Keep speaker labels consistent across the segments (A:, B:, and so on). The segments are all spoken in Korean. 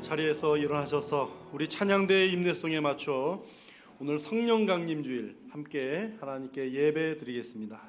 A: 자리에서 일어나셔서 우리 찬양대의 임내송에 맞춰 오늘 성령 강림 주일 함께 하나님께 예배 드리겠습니다.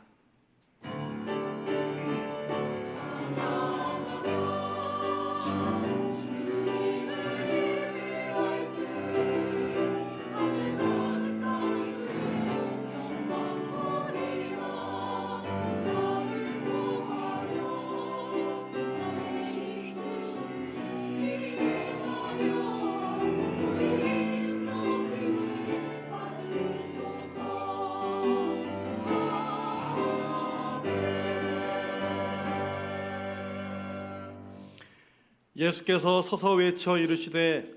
A: 예수께서 서서 외쳐 이르시되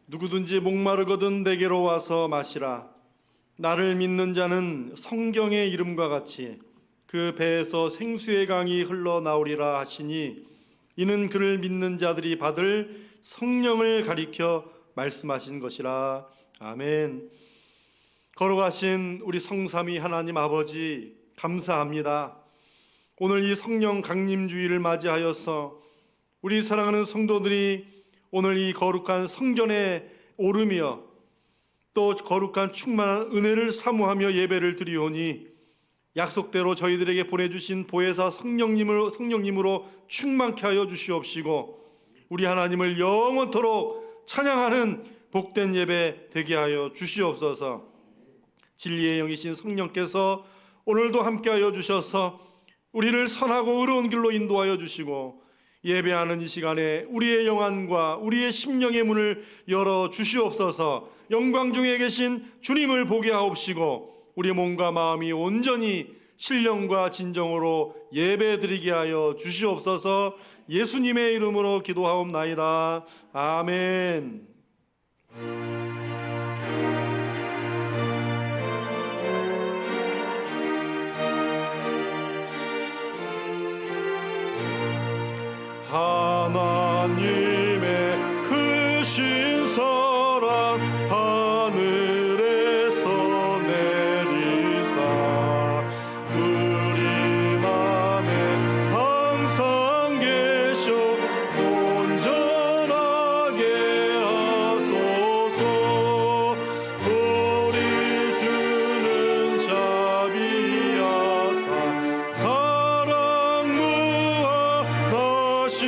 A: 누구든지 목마르거든 내게로 와서 마시라. 나를 믿는 자는 성경의 이름과 같이 그 배에서 생수의 강이 흘러나오리라 하시니 이는 그를 믿는 자들이 받을 성령을 가리켜 말씀하신 것이라. 아멘. 걸어가신 우리 성삼위 하나님 아버지 감사합니다. 오늘 이 성령 강림주의를 맞이하여서 우리 사랑하는 성도들이 오늘 이 거룩한 성전에 오르며 또 거룩한 충만한 은혜를 사모하며 예배를 드리오니 약속대로 저희들에게 보내주신 보혜사 성령님으로 충만케 하여 주시옵시고 우리 하나님을 영원토록 찬양하는 복된 예배 되게 하여 주시옵소서. 진리의 영이신 성령께서 오늘도 함께하여 주셔서 우리를 선하고 의로운 길로 인도하여 주시고 예배하는 이 시간에 우리의 영안과 우리의 심령의 문을 열어 주시옵소서. 영광 중에 계신 주님을 보게 하옵시고 우리 몸과 마음이 온전히 신령과 진정으로 예배드리게 하여 주시옵소서. 예수님의 이름으로 기도하옵나이다. 아멘. 하나님의 크신 사랑 하늘에서 내리사 우리 맘에 항상 계셔 온전하게 하소서. 우리 주는 자비하사 사랑 무한하시니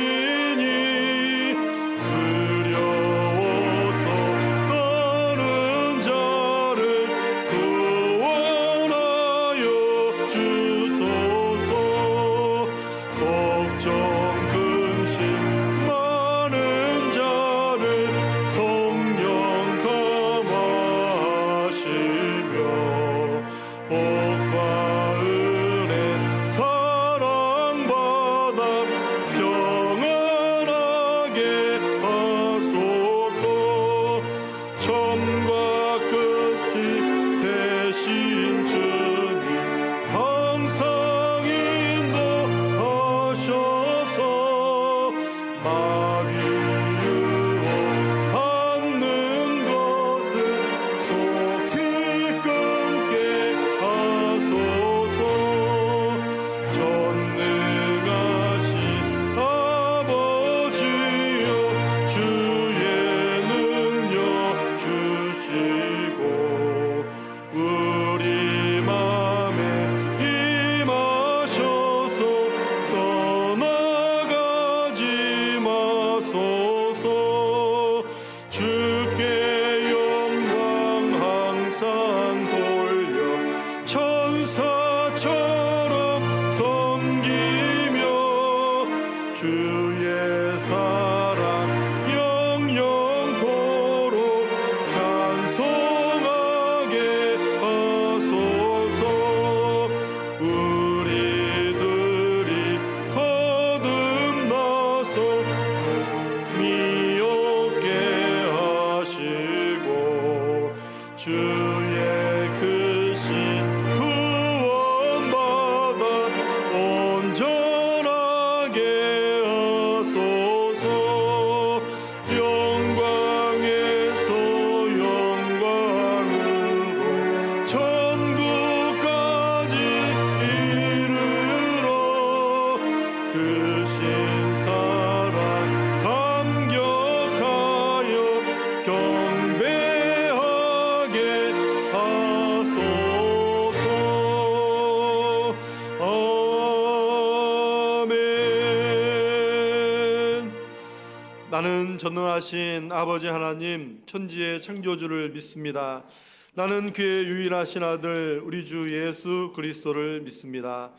A: 나는 전능하신 아버지 하나님 천지의 창조주를 믿습니다. 나는 그의 유일하신 아들 우리 주 예수 그리스도를 믿습니다.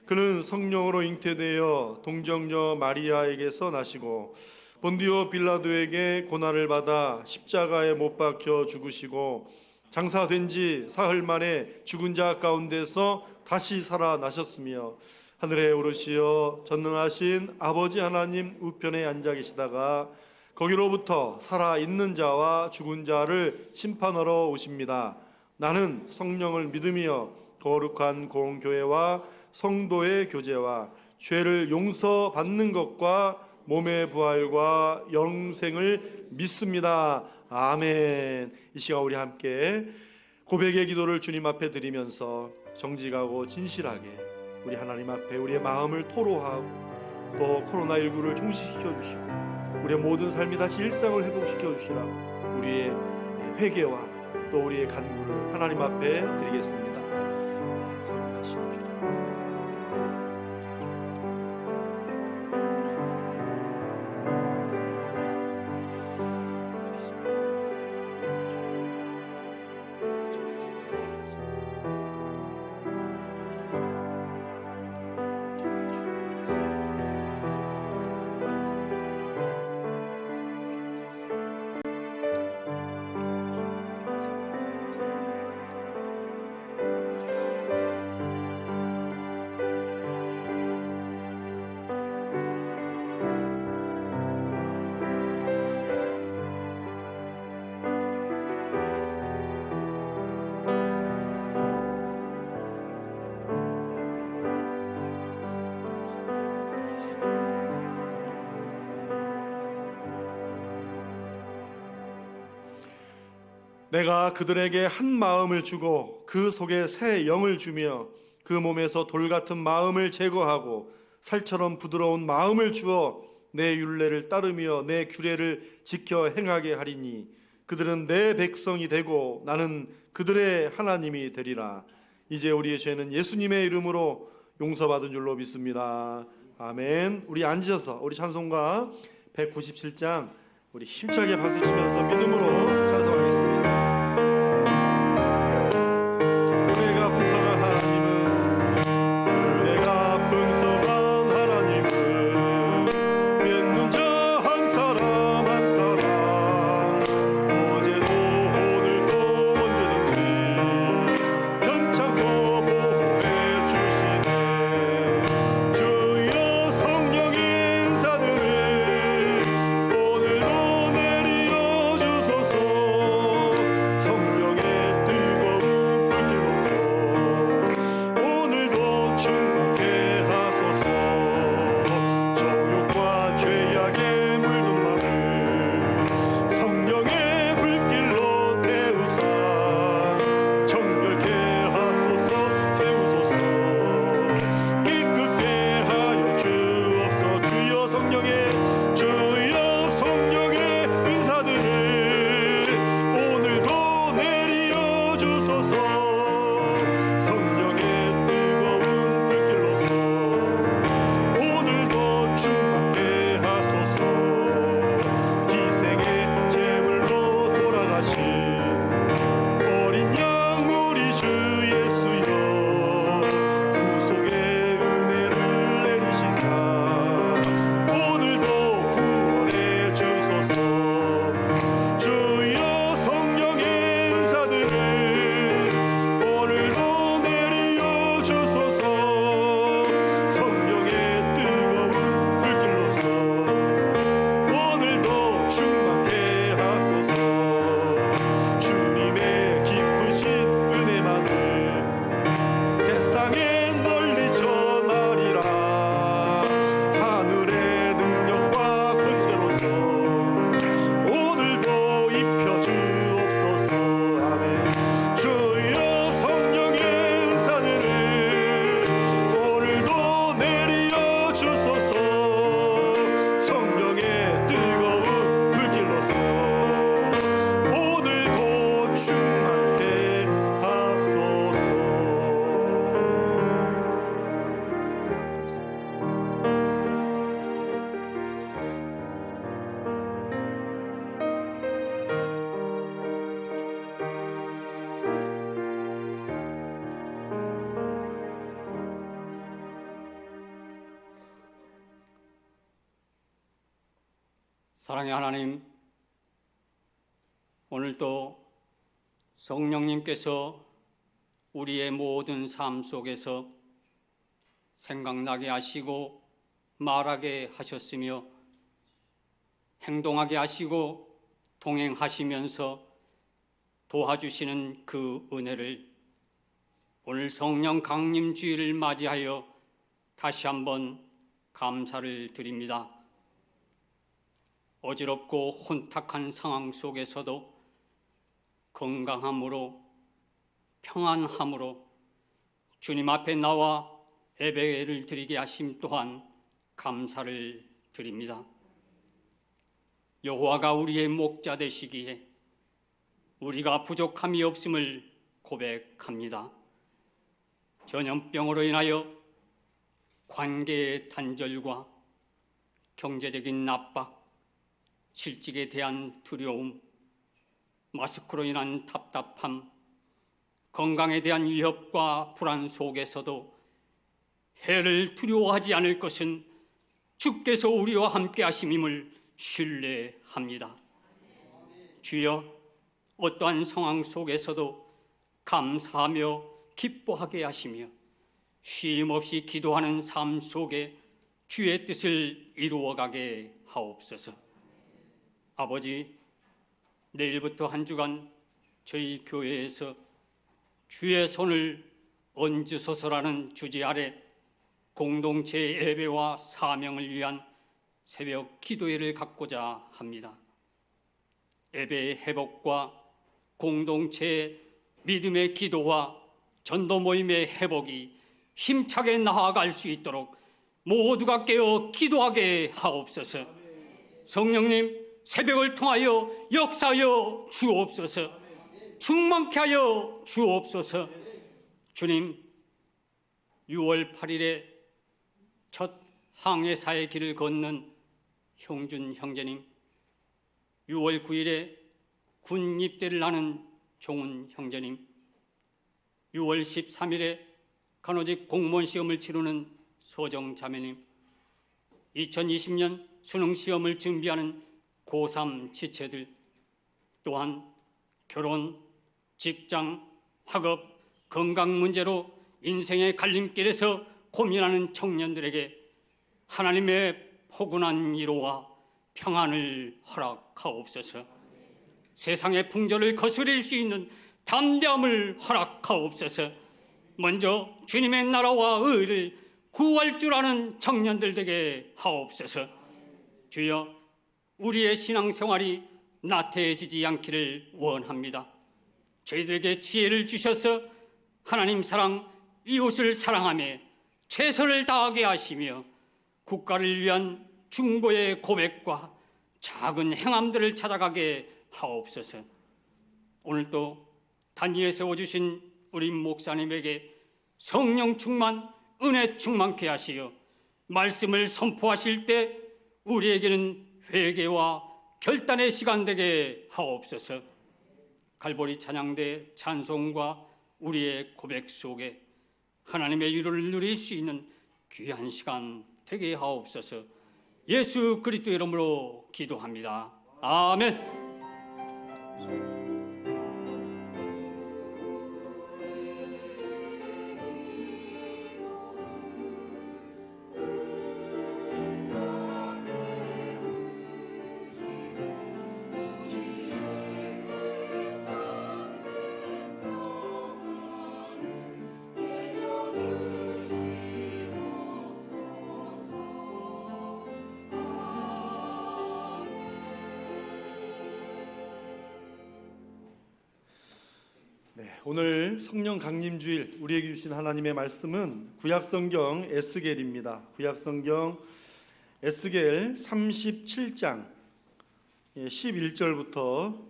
A: 그는 성령으로 잉태되어 동정녀 마리아에게서 나시고 본디오 빌라도에게 고난을 받아 십자가에 못 박혀 죽으시고 장사된 지 사흘 만에 죽은 자 가운데서 다시 살아나셨으며 하늘에 오르시어 전능하신 아버지 하나님 우편에 앉아 계시다가 거기로부터 살아있는 자와 죽은 자를 심판하러 오십니다. 나는 성령을 믿으며 거룩한 공교회와 성도의 교제와 죄를 용서받는 것과 몸의 부활과 영생을 믿습니다. 아멘. 이 시간 우리 함께 고백의 기도를 주님 앞에 드리면서 정직하고 진실하게 우리 하나님 앞에 우리의 마음을 토로하고 또 코로나19를 종식시켜 주시고 우리의 모든 삶이 다시 일상을 회복시켜 주시라 우리의 회개와 또 우리의 간구를 하나님 앞에 드리겠습니다. 거룩하신 주님, 내가 그들에게 한 마음을 주고 그 속에 새 영을 주며 그 몸에서 돌 같은 마음을 제거하고 살처럼 부드러운 마음을 주어 내 율례를 따르며 내 규례를 지켜 행하게 하리니 그들은 내 백성이 되고 나는 그들의 하나님이 되리라. 이제 우리의 죄는 예수님의 이름으로 용서받은 줄로 믿습니다. 아멘. 우리 앉으셔서 우리 찬송가 197장 우리 힘차게 박수치면서 믿음으로 찬송하겠습니다.
B: 주여 성령의 인사들을 오늘도 내려 주소서. 사랑의 하나님, 오늘도 성령님께서 우리의 모든 삶 속에서 생각나게 하시고 말하게 하셨으며 행동하게 하시고 동행하시면서 도와주시는 그 은혜를 오늘 성령 강림 주일을 맞이하여 다시 한번 감사를 드립니다. 어지럽고 혼탁한 상황 속에서도 건강함으로 평안함으로 주님 앞에 나와 예배를 드리게 하심 또한 감사를 드립니다. 여호와가 우리의 목자 되시기에 우리가 부족함이 없음을 고백합니다. 전염병으로 인하여 관계의 단절과 경제적인 압박, 실직에 대한 두려움, 마스크로 인한 답답함, 건강에 대한 위협과 불안 속에서도 해를 두려워하지 않을 것은 주께서 우리와 함께 하심임을 신뢰합니다. 주여, 어떠한 상황 속에서도 감사하며 기뻐하게 하시며 쉼없이 기도하는 삶 속에 주의 뜻을 이루어가게 하옵소서. 아버지, 내일부터 한 주간 저희 교회에서 주의 손을 얹으소서라는 주제 아래 공동체 예배와 사명을 위한 새벽 기도회를 갖고자 합니다. 예배의 회복과 공동체의 믿음의 기도와 전도 모임의 회복이 힘차게 나아갈 수 있도록 모두가 깨어 기도하게 하옵소서. 성령님, 새벽을 통하여 역사하여 주옵소서. 충만케 하여 주옵소서. 주님, 6월 8일에 첫 항해사의 길을 걷는 형준 형제님, 6월 9일에 군 입대를 하는 종훈 형제님, 6월 13일에 간호직 공무원 시험을 치르는 소정 자매님, 2020년 수능 시험을 준비하는 고3 지체들, 또한 결혼, 직장, 학업, 건강 문제로 인생의 갈림길에서 고민하는 청년들에게 하나님의 포근한 위로와 평안을 허락하옵소서. 세상의 풍조를 거스릴 수 있는 담대함을 허락하옵소서. 먼저 주님의 나라와 의를 구할 줄 아는 청년들 되게 하옵소서. 주여, 우리의 신앙생활이 나태해지지 않기를 원합니다. 저희들에게 지혜를 주셔서 하나님 사랑, 이웃을 사랑하며 최선을 다하게 하시며 국가를 위한 중보의 고백과 작은 행함들을 찾아가게 하옵소서. 오늘도 단위에 세워주신 우리 목사님에게 성령 충만, 은혜 충만케 하시어 말씀을 선포하실 때 우리에게는 회개와 결단의 시간 되게 하옵소서. 갈보리 찬양대 찬송과 우리의 고백 속에 하나님의 위로를 누릴 수 있는 귀한 시간 되게 하옵소서. 예수 그리스도의 이름으로 기도합니다. 아멘.
A: 오늘 성령 강림주일 우리에게 주신 하나님의 말씀은 구약성경 에스겔입니다. 구약성경 에스겔 37장 11절부터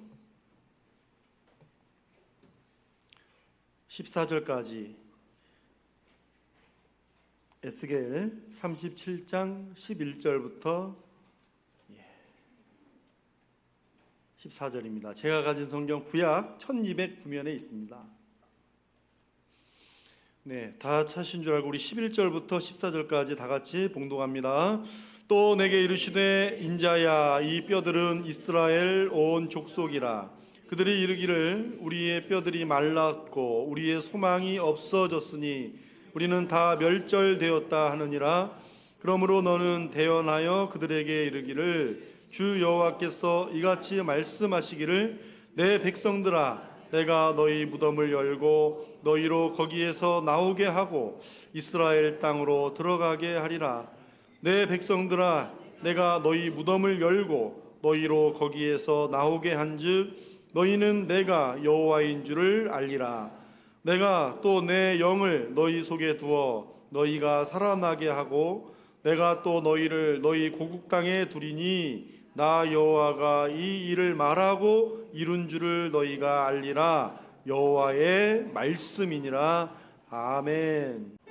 A: 14절까지 에스겔 37장 11절부터 14절입니다. 제가 가진 성경 구약 1209면에 있습니다. 네, 다 찾으신 줄 알고 우리 11절부터 14절까지 다 같이 봉독합니다. 또 내게 이르시되 인자야 이 뼈들은 이스라엘 온 족속이라. 그들이 이르기를 우리의 뼈들이 말랐고 우리의 소망이 없어졌으니 우리는 다 멸절되었다 하느니라. 그러므로 너는 대언하여 그들에게 이르기를 주 여호와께서 이같이 말씀하시기를 내 백성들아 내가 너희 무덤을 열고 너희로 거기에서 나오게 하고 이스라엘 땅으로 들어가게 하리라. 내 백성들아 내가 너희 무덤을 열고 너희로 거기에서 나오게 한즉 너희는 내가 여호와인 줄을 알리라. 내가 또 내 영을 너희 속에 두어 너희가 살아나게 하고 내가 또 너희를 너희 고국 땅에 두리니 나 여호와가 이 일을 말하고 이룬 줄을 너희가 알리라. 여호와의 말씀이니라. 아멘.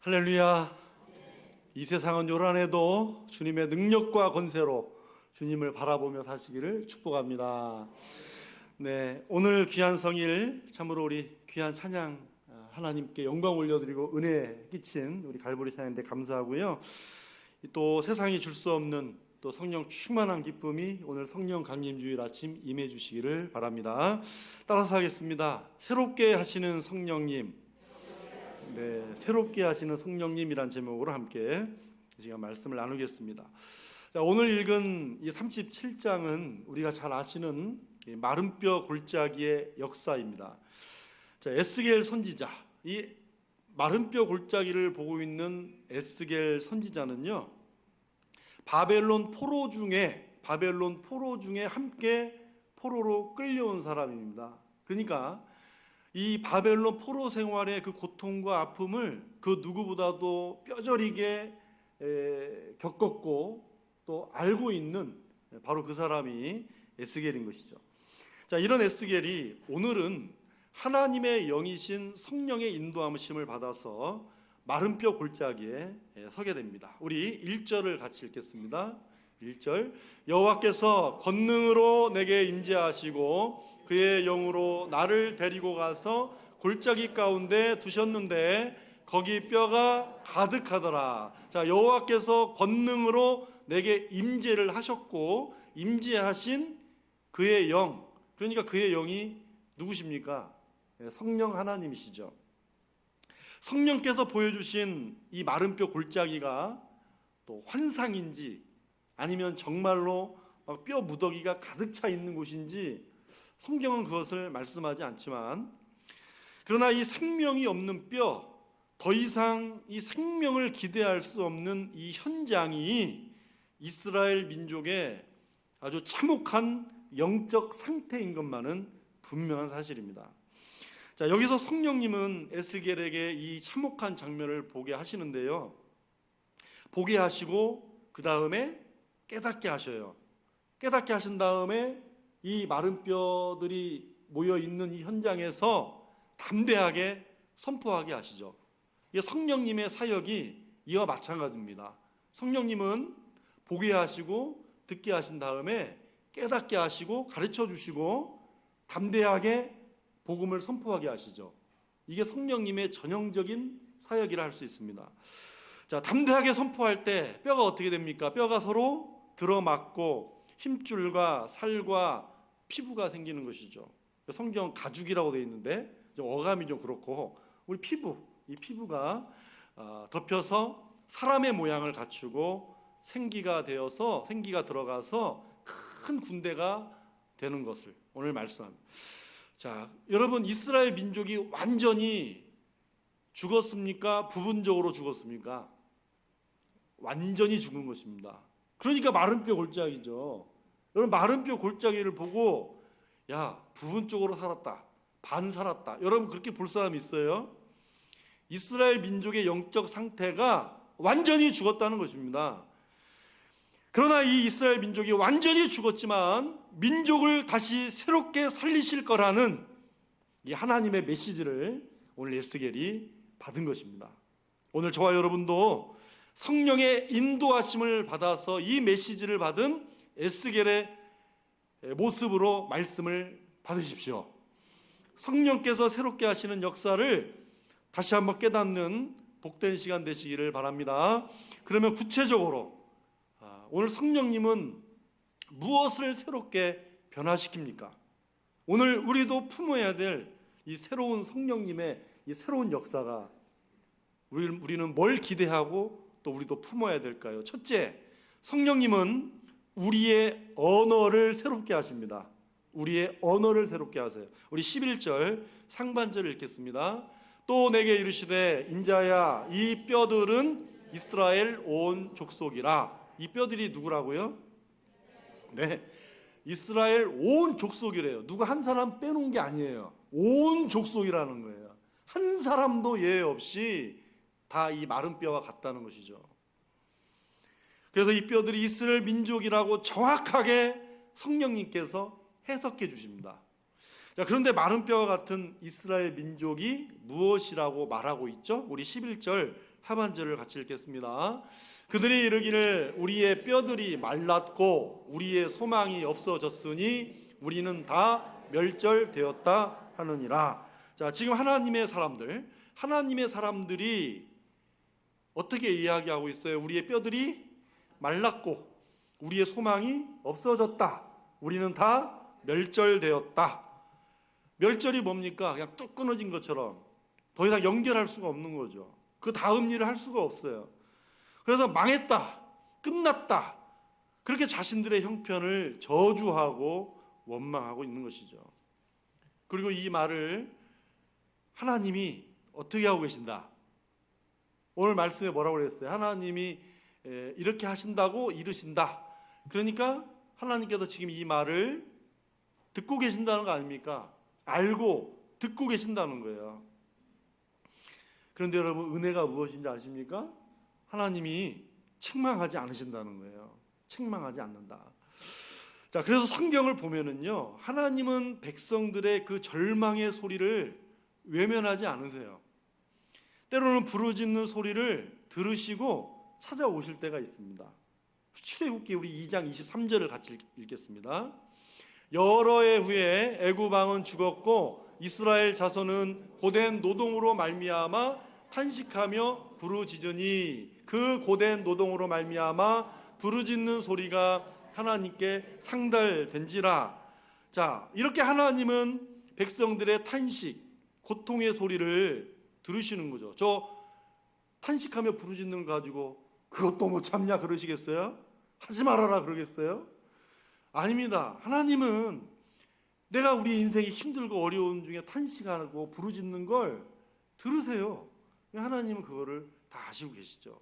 A: 할렐루야. 이 세상은 요란해도 주님의 능력과 권세로 주님을 바라보며 사시기를 축복합니다. 네, 오늘 귀한 성일 참으로 우리 귀한 찬양 하나님께 영광 올려드리고 은혜 끼친 우리 갈보리 찬양대 감사하고요. 또 세상이 줄 수 없는 또 성령 충만한 기쁨이 오늘 성령 강림 주일 아침 임해 주시기를 바랍니다. 따라서 하겠습니다. 새롭게 하시는 성령님. 네, 새롭게 하시는 성령님이란 제목으로 함께 제가 말씀을 나누겠습니다. 자, 오늘 읽은 이 37장은 우리가 잘 아시는 마른뼈 골짜기의 역사입니다. 자, 에스겔 선지자, 이 마른뼈 골짜기를 보고 있는 에스겔 선지자는요, 바벨론 포로 중에 함께 포로로 끌려온 사람입니다. 그러니까 이 바벨론 포로 생활의 그 고통과 아픔을 그 누구보다도 뼈저리게 겪었고 또 알고 있는 바로 그 사람이 에스겔인 것이죠. 자, 이런 에스겔이 오늘은 하나님의 영이신 성령의 인도함을 받아서 마른뼈 골짜기에 서게 됩니다. 우리 1절을 같이 읽겠습니다. 1절, 여호와께서 권능으로 내게 임재하시고 그의 영으로 나를 데리고 가서 골짜기 가운데 두셨는데 거기 뼈가 가득하더라. 자, 여호와께서 권능으로 내게 임재를 하셨고 임재하신 그의 영, 그러니까 그의 영이 누구십니까? 성령 하나님이시죠. 성령께서 보여주신 이 마른뼈 골짜기가 또 환상인지 아니면 정말로 뼈 무더기가 가득 차 있는 곳인지 성경은 그것을 말씀하지 않지만, 그러나 이 생명이 없는 뼈, 더 이상 이 생명을 기대할 수 없는 이 현장이 이스라엘 민족의 아주 참혹한 영적 상태인 것만은 분명한 사실입니다. 자, 여기서 성령님은 에스겔에게 이 참혹한 장면을 보게 하시는데요, 보게 하시고 그 다음에 깨닫게 하셔요. 깨닫게 하신 다음에 이 마른 뼈들이 모여 있는 이 현장에서 담대하게 선포하게 하시죠. 이게 성령님의 사역이 이와 마찬가지입니다. 성령님은 보게 하시고 듣게 하신 다음에 깨닫게 하시고 가르쳐 주시고 담대하게 복음을 선포하게 하시죠. 이게 성령님의 전형적인 사역이라 할 수 있습니다. 자, 담대하게 선포할 때 뼈가 어떻게 됩니까? 뼈가 서로 들어맞고 힘줄과 살과 피부가 생기는 것이죠. 성경 가죽이라고 되어 있는데 어감이 좀 그렇고 우리 이 피부가 덮여서 사람의 모양을 갖추고 생기가 들어가서 큰 군대가 되는 것을 오늘 말씀합니다. 자, 여러분, 이스라엘 민족이 완전히 죽었습니까? 부분적으로 죽었습니까? 완전히 죽은 것입니다. 그러니까 마른뼈 골짜기죠. 여러분, 마른뼈 골짜기를 보고 야, 부분적으로 살았다, 반 살았다, 여러분 그렇게 볼 사람이 있어요? 이스라엘 민족의 영적 상태가 완전히 죽었다는 것입니다. 그러나 이 이스라엘 민족이 완전히 죽었지만 민족을 다시 새롭게 살리실 거라는 이 하나님의 메시지를 오늘 에스겔이 받은 것입니다. 오늘 저와 여러분도 성령의 인도하심을 받아서 이 메시지를 받은 에스겔의 모습으로 말씀을 받으십시오. 성령께서 새롭게 하시는 역사를 다시 한번 깨닫는 복된 시간 되시기를 바랍니다. 그러면 구체적으로 오늘 성령님은 무엇을 새롭게 변화시킵니까? 오늘 우리도 품어야 될 이 새로운 성령님의 이 새로운 역사가 우리는 뭘 기대하고 또 우리도 품어야 될까요? 첫째, 성령님은 우리의 언어를 새롭게 하십니다. 우리의 언어를 새롭게 하세요. 우리 11절 상반절을 읽겠습니다. 또 내게 이르시되 인자야, 이 뼈들은 이스라엘 온 족속이라. 이 뼈들이 누구라고요? 네, 이스라엘 온 족속이래요. 누가 한 사람 빼놓은 게 아니에요. 온 족속이라는 거예요. 한 사람도 예외 없이 다 이 마른 뼈와 같다는 것이죠. 그래서 이 뼈들이 이스라엘 민족이라고 정확하게 성령님께서 해석해 주십니다. 자, 그런데 마른 뼈와 같은 이스라엘 민족이 무엇이라고 말하고 있죠? 우리 11절 하반절을 같이 읽겠습니다. 그들이 이르기를 우리의 뼈들이 말랐고 우리의 소망이 없어졌으니 우리는 다 멸절되었다 하느니라. 자, 지금 하나님의 사람들이 어떻게 이야기하고 있어요? 우리의 뼈들이 말랐고 우리의 소망이 없어졌다. 우리는 다 멸절되었다. 멸절이 뭡니까? 그냥 뚝 끊어진 것처럼 더 이상 연결할 수가 없는 거죠. 그 다음 일을 할 수가 없어요. 그래서 망했다, 끝났다, 그렇게 자신들의 형편을 저주하고 원망하고 있는 것이죠. 그리고 이 말을 하나님이 어떻게 하고 계신다? 오늘 말씀에 뭐라고 그랬어요? 하나님이 이렇게 하신다고 이르신다. 그러니까 하나님께서 지금 이 말을 듣고 계신다는 거 아닙니까? 알고 듣고 계신다는 거예요. 그런데 여러분, 은혜가 무엇인지 아십니까? 하나님이 책망하지 않으신다는 거예요. 책망하지 않는다. 자, 그래서 성경을 보면은요, 하나님은 백성들의 그 절망의 소리를 외면하지 않으세요. 때로는 부르짖는 소리를 들으시고 찾아오실 때가 있습니다. 출애굽기 우리 2장 23절을 같이 읽겠습니다. 여러 해 후에 애굽 왕은 죽었고 이스라엘 자손은 고된 노동으로 말미암아 탄식하며 부르짖으니 그 고된 노동으로 말미암아 부르짖는 소리가 하나님께 상달된지라. 자, 이렇게 하나님은 백성들의 탄식, 고통의 소리를 들으시는 거죠. 저 탄식하며 부르짖는 거 가지고 그것도 못 참냐 그러시겠어요? 하지 말아라 그러겠어요? 아닙니다. 하나님은 내가 우리 인생이 힘들고 어려운 중에 탄식하고 부르짖는 걸 들으세요. 하나님은 그거를 다 아시고 계시죠.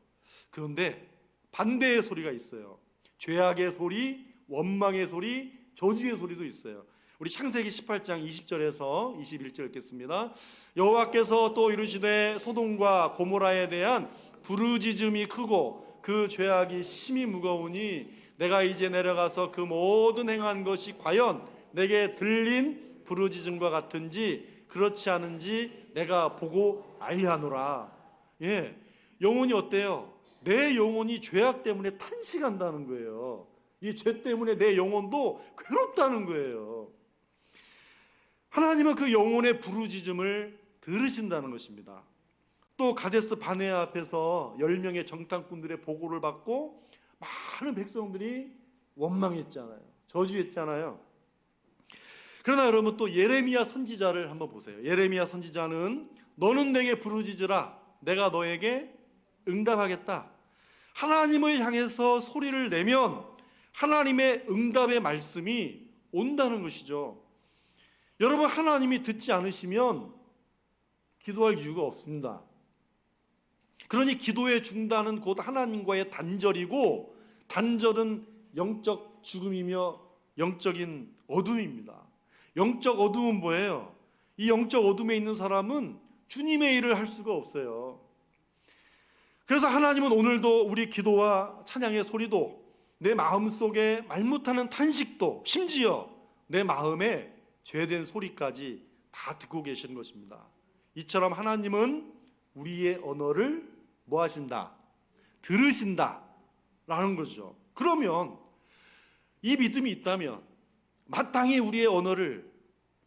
A: 그런데 반대의 소리가 있어요. 죄악의 소리, 원망의 소리, 저주의 소리도 있어요. 우리 창세기 18장 20절에서 21절 읽겠습니다. 여호와께서 또 이르시되 소돔과 고모라에 대한 부르짖음이 크고 그 죄악이 심히 무거우니 내가 이제 내려가서 그 모든 행한 것이 과연 내게 들린 부르짖음과 같은지 그렇지 않은지 내가 보고 알려하노라. 예, 영혼이 어때요? 내 영혼이 죄악 때문에 탄식한다는 거예요. 이 죄 때문에 내 영혼도 괴롭다는 거예요. 하나님은 그 영혼의 부르짖음을 들으신다는 것입니다. 또 가데스 바네아 앞에서 10명의 정탐꾼들의 보고를 받고 많은 백성들이 원망했잖아요. 저주했잖아요. 그러나 여러분, 또 예레미야 선지자를 한번 보세요. 예레미야 선지자는 너는 내게 부르짖으라 내가 너에게 응답하겠다. 하나님을 향해서 소리를 내면 하나님의 응답의 말씀이 온다는 것이죠. 여러분, 하나님이 듣지 않으시면 기도할 이유가 없습니다. 그러니 기도의 중단은 곧 하나님과의 단절이고, 단절은 영적 죽음이며 영적인 어둠입니다. 영적 어둠은 뭐예요? 이 영적 어둠에 있는 사람은 주님의 일을 할 수가 없어요. 그래서 하나님은 오늘도 우리 기도와 찬양의 소리도, 내 마음속에 말 못하는 탄식도, 심지어 내 마음에 죄된 소리까지 다 듣고 계시는 것입니다. 이처럼 하나님은 우리의 언어를 뭐 하신다? 들으신다 라는 거죠. 그러면 이 믿음이 있다면 마땅히 우리의 언어를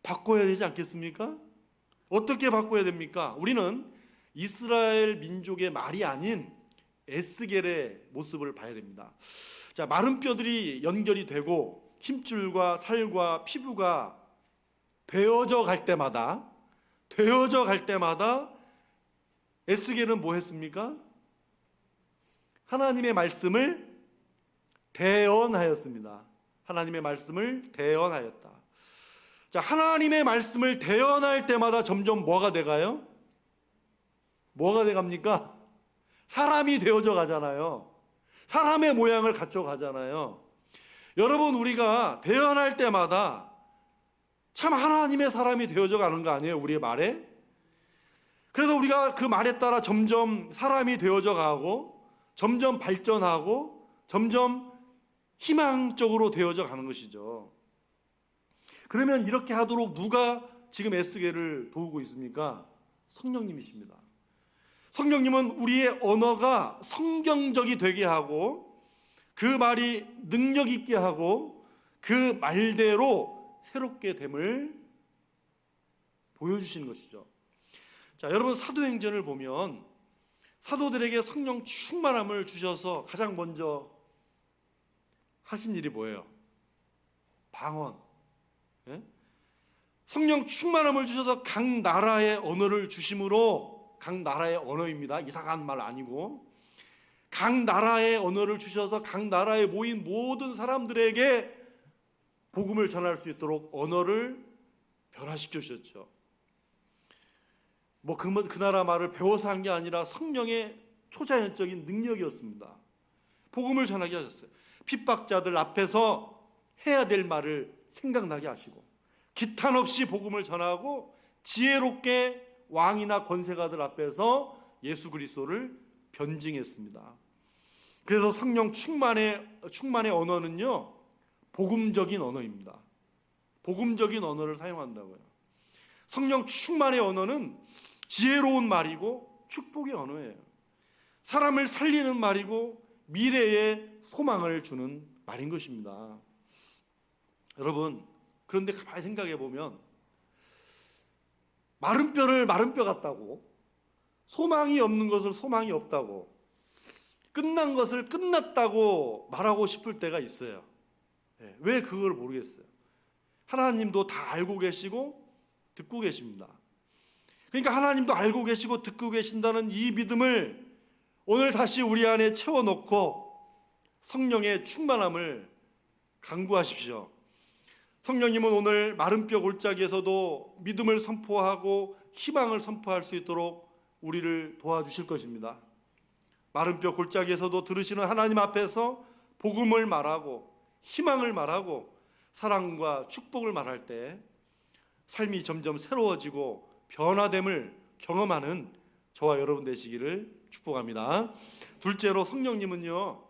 A: 바꿔야 되지 않겠습니까? 어떻게 바꿔야 됩니까? 우리는 이스라엘 민족의 말이 아닌 에스겔의 모습을 봐야 됩니다. 자, 마른 뼈들이 연결이 되고 힘줄과 살과 피부가 되어져 갈 때마다 에스겔은 뭐 했습니까? 하나님의 말씀을 대언하였습니다. 하나님의 말씀을 대언하였다. 자, 하나님의 말씀을 대언할 때마다 점점 뭐가 돼가요? 뭐가 돼갑니까? 사람이 되어져 가잖아요. 사람의 모양을 갖춰 가잖아요. 여러분, 우리가 대언할 때마다 참 하나님의 사람이 되어져 가는 거 아니에요? 우리의 말에? 그래서 우리가 그 말에 따라 점점 사람이 되어져 가고, 점점 발전하고, 점점 희망적으로 되어져 가는 것이죠. 그러면 이렇게 하도록 누가 지금 에스겔을 도우고 있습니까? 성령님이십니다. 성령님은 우리의 언어가 성경적이 되게 하고 그 말이 능력 있게 하고 그 말대로 새롭게 됨을 보여주시는 것이죠. 자, 여러분 사도행전을 보면 사도들에게 성령 충만함을 주셔서 가장 먼저 하신 일이 뭐예요? 방언. 예? 성령 충만함을 주셔서 각 나라의 언어를 주심으로, 각 나라의 언어입니다. 이상한 말 아니고 각 나라의 언어를 주셔서 각 나라에 모인 모든 사람들에게 복음을 전할 수 있도록 언어를 변화시켜 주셨죠. 그 나라 말을 배워서 한 게 아니라 성령의 초자연적인 능력이었습니다. 복음을 전하게 하셨어요. 핍박자들 앞에서 해야 될 말을 생각나게 하시고 기탄 없이 복음을 전하고 지혜롭게 왕이나 권세가들 앞에서 예수 그리스도를 변증했습니다. 그래서 성령 충만의 언어는요, 복음적인 언어입니다. 복음적인 언어를 사용한다고요. 성령 충만의 언어는 지혜로운 말이고 축복의 언어예요. 사람을 살리는 말이고 미래에 소망을 주는 말인 것입니다. 여러분, 그런데 가만히 생각해 보면 마른 뼈를 마른 뼈 같다고, 소망이 없는 것을 소망이 없다고, 끝난 것을 끝났다고 말하고 싶을 때가 있어요. 왜 그걸 모르겠어요. 하나님도 다 알고 계시고 듣고 계십니다. 그러니까 하나님도 알고 계시고 듣고 계신다는 이 믿음을 오늘 다시 우리 안에 채워놓고 성령의 충만함을 강구하십시오. 성령님은 오늘 마른 뼈 골짜기에서도 믿음을 선포하고 희망을 선포할 수 있도록 우리를 도와주실 것입니다. 마른 뼈 골짜기에서도 들으시는 하나님 앞에서 복음을 말하고 희망을 말하고 사랑과 축복을 말할 때 삶이 점점 새로워지고 변화됨을 경험하는 저와 여러분 되시기를 축복합니다. 둘째로 성령님은요,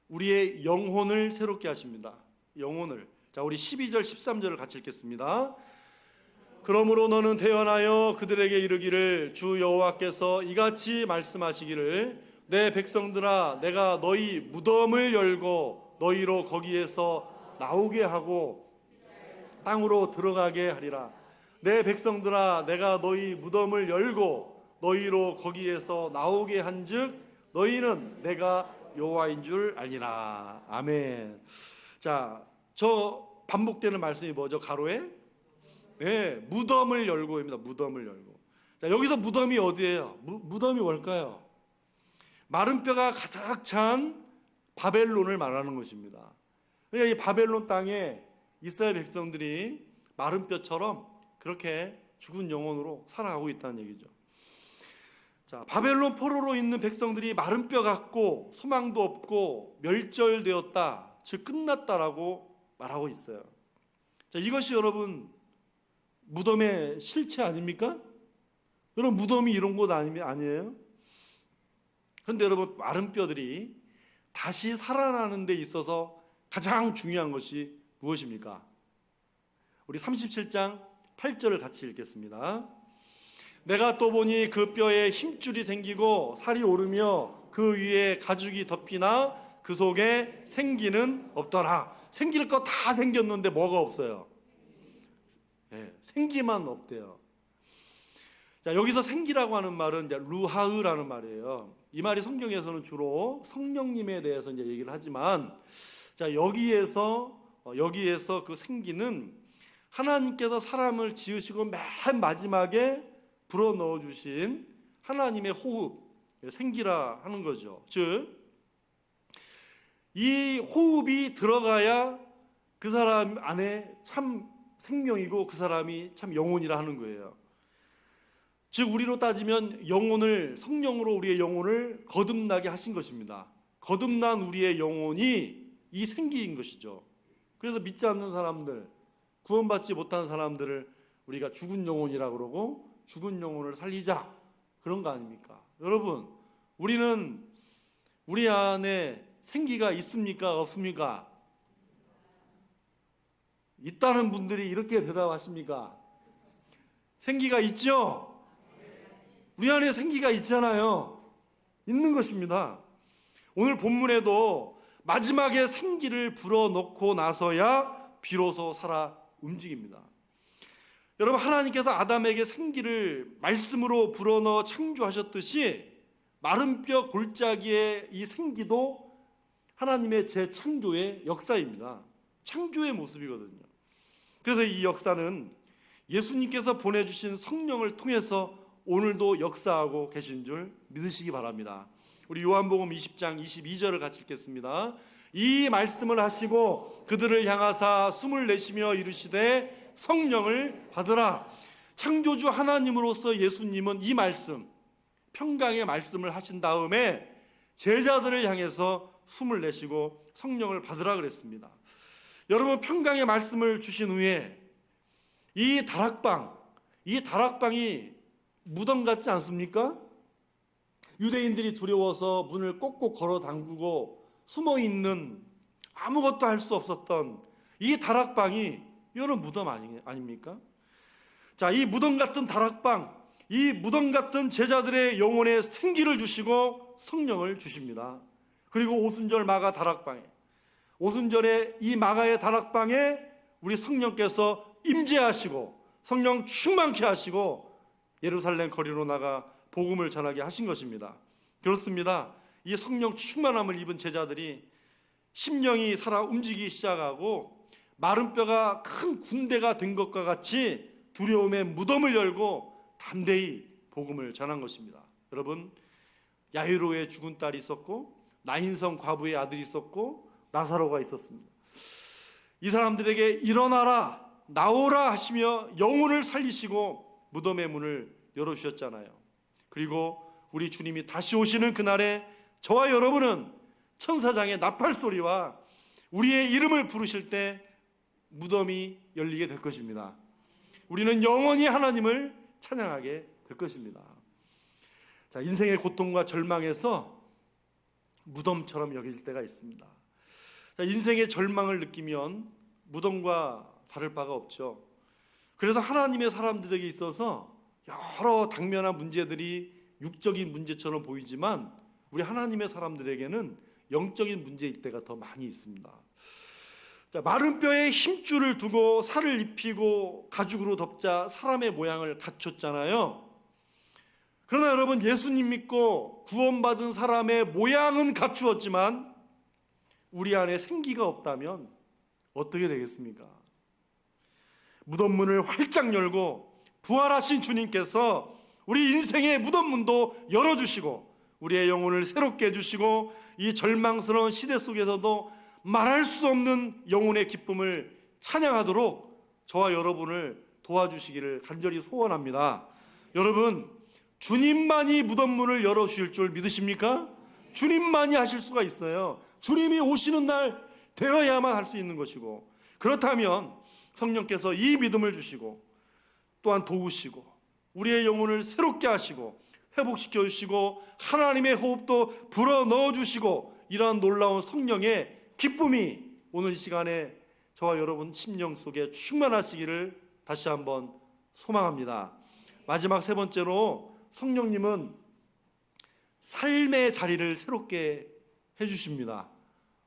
A: 우리의 영혼을 새롭게 하십니다. 영혼을. 자, 우리 12절 13절을 같이 읽겠습니다. 그러므로 너는 대언하여 그들에게 이르기를 주 여호와께서 이같이 말씀하시기를 내 백성들아 내가 너희 무덤을 열고 너희로 거기에서 나오게 하고 땅으로 들어가게 하리라. 내 백성들아 내가 너희 무덤을 열고 너희로 거기에서 나오게 한즉 너희는 내가 여호와인 줄 알리라. 아멘. 자, 저 반복되는 말씀이 뭐죠? 가로에? 네, 무덤을 열고입니다. 무덤을 열고. 자, 여기서 무덤이 어디예요? 무덤이 뭘까요? 마른 뼈가 가득 찬 바벨론을 말하는 것입니다. 그러니까 이 바벨론 땅에 이스라엘 백성들이 마른 뼈처럼 그렇게 죽은 영혼으로 살아가고 있다는 얘기죠. 자, 바벨론 포로로 있는 백성들이 마른 뼈 같고 소망도 없고 멸절되었다, 즉 끝났다라고 말하고 있어요. 자, 이것이 여러분 무덤의 실체 아닙니까? 여러분 무덤이 이런 곳 아니에요? 그런데 여러분 마른 뼈들이 다시 살아나는 데 있어서 가장 중요한 것이 무엇입니까? 우리 37장 8절을 같이 읽겠습니다. 내가 또 보니 그 뼈에 힘줄이 생기고 살이 오르며 그 위에 가죽이 덮이나 그 속에 생기는 없더라. 생길 거 다 생겼는데 뭐가 없어요? 네, 생기만 없대요. 자, 여기서 생기라고 하는 말은 이제 루하으라는 말이에요. 이 말이 성경에서는 주로 성령님에 대해서 이제 얘기를 하지만, 자, 여기에서 그 생기는 하나님께서 사람을 지으시고 맨 마지막에 불어 넣어 주신 하나님의 호흡, 생기라 하는 거죠. 즉 이 호흡이 들어가야 그 사람 안에 참 생명이고 그 사람이 참 영혼이라 하는 거예요. 즉 우리로 따지면 영혼을, 성령으로 우리의 영혼을 거듭나게 하신 것입니다. 거듭난 우리의 영혼이 이 생기인 것이죠. 그래서 믿지 않는 사람들, 구원받지 못한 사람들을 우리가 죽은 영혼이라고 그러고 죽은 영혼을 살리자 그런 거 아닙니까? 여러분, 우리는 우리 안에 생기가 있습니까? 없습니까? 있다는 분들이 이렇게 대답하십니까? 생기가 있죠? 우리 안에 생기가 있잖아요. 있는 것입니다. 오늘 본문에도 마지막에 생기를 불어넣고 나서야 비로소 살아 움직입니다. 여러분, 하나님께서 아담에게 생기를 말씀으로 불어넣어 창조하셨듯이 마른 뼈 골짜기의 이 생기도 하나님의 재창조의 역사입니다. 창조의 모습이거든요. 그래서 이 역사는 예수님께서 보내주신 성령을 통해서 오늘도 역사하고 계신 줄 믿으시기 바랍니다. 우리 요한복음 20장 22절을 같이 읽겠습니다. 이 말씀을 하시고 그들을 향하사 숨을 내쉬며 이르시되 성령을 받으라. 창조주 하나님으로서 예수님은 이 말씀, 평강의 말씀을 하신 다음에 제자들을 향해서 숨을 내쉬고 성령을 받으라 그랬습니다. 여러분, 평강의 말씀을 주신 후에 이 다락방이 무덤 같지 않습니까? 유대인들이 두려워서 문을 꼭꼭 걸어 잠그고 숨어 있는, 아무것도 할 수 없었던 이 다락방이 이거는 무덤 아닙니까? 자, 이 무덤 같은 다락방, 이 무덤 같은 제자들의 영혼에 생기를 주시고 성령을 주십니다. 그리고 오순절 마가 다락방에, 오순절에 이 마가의 다락방에 우리 성령께서 임재하시고 성령 충만케 하시고 예루살렘 거리로 나가 복음을 전하게 하신 것입니다. 그렇습니다. 이 성령 충만함을 입은 제자들이 심령이 살아 움직이기 시작하고 마른 뼈가 큰 군대가 된 것과 같이 두려움의 무덤을 열고 담대히 복음을 전한 것입니다. 여러분, 야이로의 죽은 딸이 있었고 나인성 과부의 아들이 있었고 나사로가 있었습니다. 이 사람들에게 일어나라, 나오라 하시며 영혼을 살리시고 무덤의 문을 열어주셨잖아요. 그리고 우리 주님이 다시 오시는 그날에 저와 여러분은 천사장의 나팔 소리와 우리의 이름을 부르실 때 무덤이 열리게 될 것입니다. 우리는 영원히 하나님을 찬양하게 될 것입니다. 자, 인생의 고통과 절망에서 무덤처럼 여길 때가 있습니다. 자, 인생의 절망을 느끼면 무덤과 다를 바가 없죠. 그래서 하나님의 사람들에게 있어서 여러 당면한 문제들이 육적인 문제처럼 보이지만 우리 하나님의 사람들에게는 영적인 문제일 때가 더 많이 있습니다. 자, 마른 뼈에 힘줄을 두고 살을 입히고 가죽으로 덮자 사람의 모양을 갖췄잖아요. 그러나 여러분, 예수님 믿고 구원받은 사람의 모양은 갖추었지만 우리 안에 생기가 없다면 어떻게 되겠습니까? 무덤문을 활짝 열고 부활하신 주님께서 우리 인생의 무덤문도 열어주시고 우리의 영혼을 새롭게 해주시고 이 절망스러운 시대 속에서도 말할 수 없는 영혼의 기쁨을 찬양하도록 저와 여러분을 도와주시기를 간절히 소원합니다. 여러분, 주님만이 무덤문을 열어주실 줄 믿으십니까? 주님만이 하실 수가 있어요. 주님이 오시는 날 되어야만 할 수 있는 것이고, 그렇다면 성령께서 이 믿음을 주시고 또한 도우시고 우리의 영혼을 새롭게 하시고 회복시켜 주시고 하나님의 호흡도 불어넣어 주시고 이러한 놀라운 성령의 기쁨이 오늘 이 시간에 저와 여러분 심령 속에 충만하시기를 다시 한번 소망합니다. 마지막 세 번째로 성령님은 삶의 자리를 새롭게 해주십니다.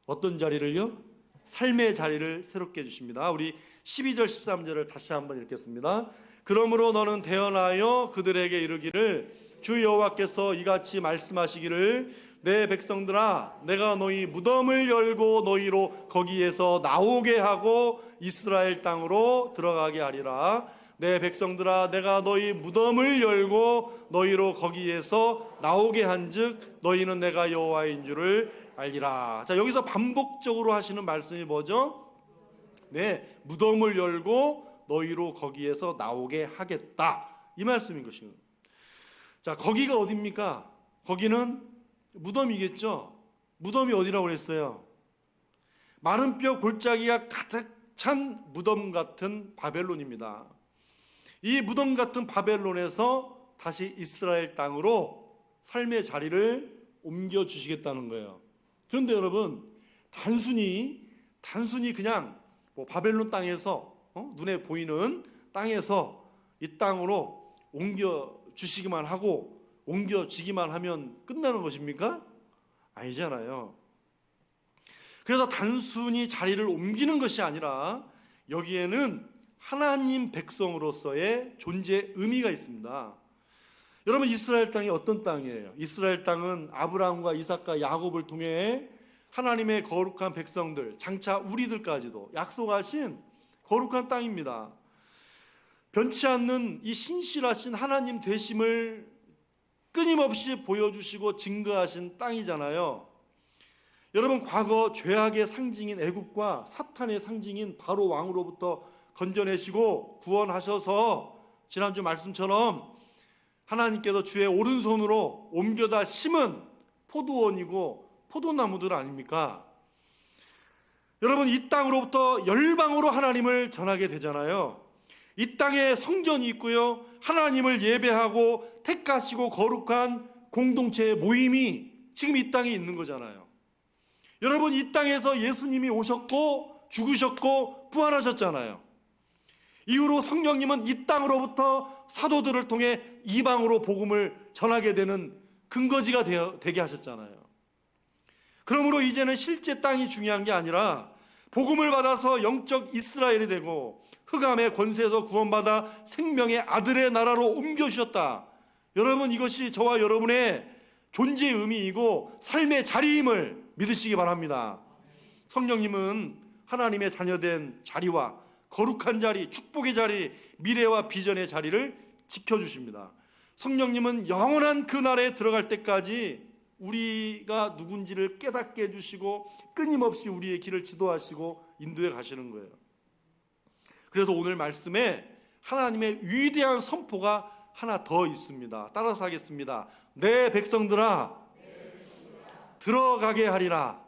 A: 어떤 자리를요? 삶의 자리를 새롭게 해주십니다. 우리 12절 13절을 다시 한번 읽겠습니다. 그러므로 너는 대언하여 그들에게 이르기를 주 여호와께서 이같이 말씀하시기를 내 백성들아, 내가 너희 무덤을 열고 너희로 거기에서 나오게 하고 이스라엘 땅으로 들어가게 하리라. 내 백성들아, 내가 너희 무덤을 열고 너희로 거기에서 나오게 한즉 너희는 내가 여호와인 줄을 알리라. 자, 여기서 반복적으로 하시는 말씀이 뭐죠? 네, 무덤을 열고 너희로 거기에서 나오게 하겠다, 이 말씀인 것입니다. 자, 거기가 어디입니까? 거기는 무덤이겠죠. 무덤이 어디라고 그랬어요? 마른 뼈 골짜기가 가득 찬 무덤 같은 바벨론입니다. 이 무덤 같은 바벨론에서 다시 이스라엘 땅으로 삶의 자리를 옮겨주시겠다는 거예요. 그런데 여러분, 단순히 그냥 바벨론 땅에서 눈에 보이는 땅에서 이 땅으로 옮겨주시기만 하고 옮겨지기만 하면 끝나는 것입니까? 아니잖아요. 그래서 단순히 자리를 옮기는 것이 아니라 여기에는 하나님 백성으로서의 존재 의미가 있습니다. 여러분, 이스라엘 땅이 어떤 땅이에요? 이스라엘 땅은 아브라함과 이삭과 야곱을 통해 하나님의 거룩한 백성들, 장차 우리들까지도 약속하신 거룩한 땅입니다. 변치 않는 이 신실하신 하나님 되심을 끊임없이 보여주시고 증거하신 땅이잖아요. 여러분, 과거 죄악의 상징인 애굽과 사탄의 상징인 바로 왕으로부터 건져내시고 구원하셔서 지난주 말씀처럼 하나님께서 주의 오른손으로 옮겨다 심은 포도원이고 포도나무들 아닙니까? 여러분, 이 땅으로부터 열방으로 하나님을 전하게 되잖아요. 이 땅에 성전이 있고요, 하나님을 예배하고 택하시고 거룩한 공동체의 모임이 지금 이 땅에 있는 거잖아요. 여러분, 이 땅에서 예수님이 오셨고 죽으셨고 부활하셨잖아요. 이후로 성령님은 이 땅으로부터 사도들을 통해 이방으로 복음을 전하게 되는 근거지가 되게 하셨잖아요. 그러므로 이제는 실제 땅이 중요한 게 아니라 복음을 받아서 영적 이스라엘이 되고 흑암의 권세에서 구원받아 생명의 아들의 나라로 옮겨주셨다. 여러분, 이것이 저와 여러분의 존재의 의미이고 삶의 자리임을 믿으시기 바랍니다. 성령님은 하나님의 자녀된 자리와 거룩한 자리, 축복의 자리, 미래와 비전의 자리를 지켜주십니다. 성령님은 영원한 그 나라에 들어갈 때까지 우리가 누군지를 깨닫게 해주시고 끊임없이 우리의 길을 지도하시고 인도해 가시는 거예요. 그래서 오늘 말씀에 하나님의 위대한 선포가 하나 더 있습니다. 따라서 하겠습니다. 내 백성들아, 들어가게 하리라.